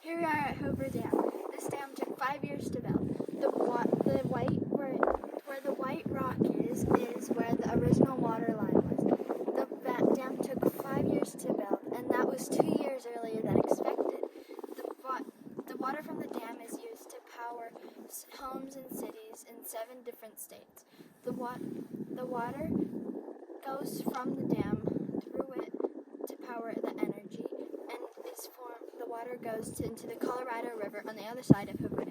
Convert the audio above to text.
Here we are at Hoover Dam. This dam took 5 years to build. Where the white rock is where the original water line was. The dam took 5 years to build, and that was 2 years earlier than expected. The water from the dam is used to power homes and cities in 7 different states. The water goes from the dam through it to power the energy, and the water goes into the Colorado River on the other side of Hoover Dam.